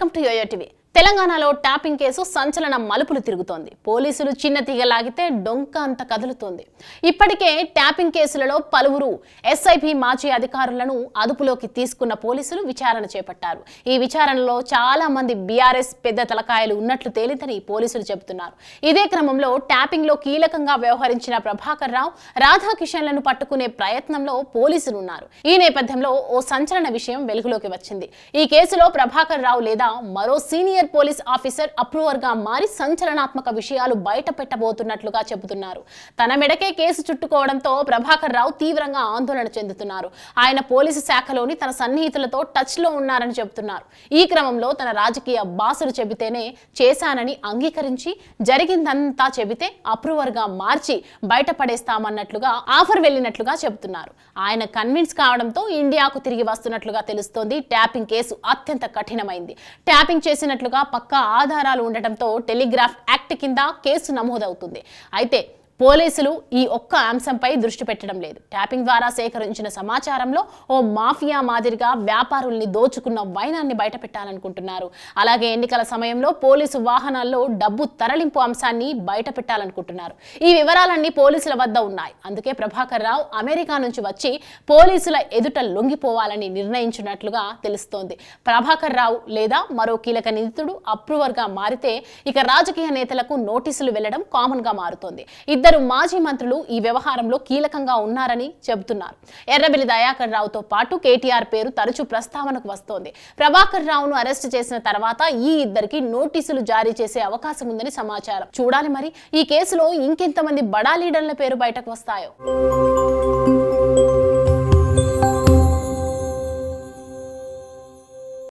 Welcome to yoyo TV. తెలంగాణలో tapping case సంచలన మలుపులు తిరుగుతోంది. పోలీసులు చిన్న తీగలాగితే డొంక అంత కదులుతోంది. ఇప్పటికే ట్యాపింగ్ కేసులలో పలువురు ఎస్ఐబి మాజీ అధికారులను అదుపులోకి తీసుకున్న పోలీసులు విచారణ చేపట్టారు. ఈ విచారణలో చాలా మంది బీఆర్ఎస్ పెద్ద తలకాయలు ఉన్నట్లు తేలిందని పోలీసులు చెబుతున్నారు. ఇదే క్రమంలో ట్యాపింగ్ లో కీలకంగా వ్యవహరించిన ప్రభాకర్ రావు, రాధాకిషన్లను పట్టుకునే ప్రయత్నంలో పోలీసులు ఉన్నారు. ఈ నేపథ్యంలో ఓ సంచలన విషయం వెలుగులోకి వచ్చింది. ఈ కేసులో ప్రభాకర్ రావు లేదా మరో సీనియర్ పోలీస్ ఆఫీసర్ అప్రూవర్ గా మారి సంచలనాత్మక విషయాలు బయట పెట్టబోతున్నట్లుగా చెబుతున్నారు. తన మెడకే కేసు చుట్టుకోవడంతో ప్రభాకర్ రావు తీవ్రంగా ఆందోళన చెందుతున్నారు. ఆయన పోలీసు శాఖలోని తన సన్నిహితులతో టచ్ లో ఉన్నారని చెబుతున్నారు. ఈ క్రమంలో తన రాజకీయ బాసులు చెబితేనే చేశానని అంగీకరించి జరిగిందంతా చెబితే అప్రూవర్ గా మార్చి బయటపడేస్తామన్నట్లుగా ఆఫర్ వెళ్ళినట్లుగా చెబుతున్నారు. ఆయన కన్విన్స్ కావడంతో ఇండియాకు తిరిగి వస్తున్నట్లుగా తెలుస్తోంది. ట్యాపింగ్ కేసు అత్యంత కఠినమైంది. ట్యాపింగ్ చేసినట్లుగా పక్కా ఆధారాలు ఉండటంతో టెలిగ్రాఫ్ యాక్ట్ కింద కేసు నమోదవుతుంది. అయితే పోలీసులు ఈ ఒక్క అంశంపై దృష్టి పెట్టడం లేదు. ట్యాపింగ్ ద్వారా సేకరించిన సమాచారంలో ఓ మాఫియా మాదిరిగా వ్యాపారుల్ని దోచుకున్న వైనాన్ని బయటపెట్టాలనుకుంటున్నారు. అలాగే ఎన్నికల సమయంలో పోలీసు వాహనాల్లో డబ్బు తరలింపు అంశాన్ని బయటపెట్టాలనుకుంటున్నారు. ఈ వివరాలన్నీ పోలీసుల వద్ద ఉన్నాయి. అందుకే ప్రభాకర్ రావు అమెరికా నుంచి వచ్చి పోలీసుల ఎదుట లొంగిపోవాలని నిర్ణయించినట్లుగా తెలుస్తోంది. ప్రభాకర్ రావు లేదా మరో కీలక నిందితుడు అప్రూవర్ గా మారితే ఇక రాజకీయ నేతలకు నోటీసులు వెళ్లడం కామన్ గా మారుతోంది. ఇద్దరు మాజీ మంత్రులు ఈ వ్యవహారంలో కీలకంగా ఉన్నారని చెబుతున్నారు. ఎర్రబెల్లి దయాకర్ రావుతో పాటు కేటీఆర్ పేరు తరచూ ప్రస్తావనకు వస్తోంది. ప్రభాకర్ రావును అరెస్ట్ చేసిన తర్వాత ఈ ఇద్దరికి నోటీసులు జారీ చేసే అవకాశం ఉందని సమాచారం. చూడాలి మరి ఈ కేసులో ఇంకెంతమంది బడా లీడర్ల పేరు బయటకు వస్తాయో.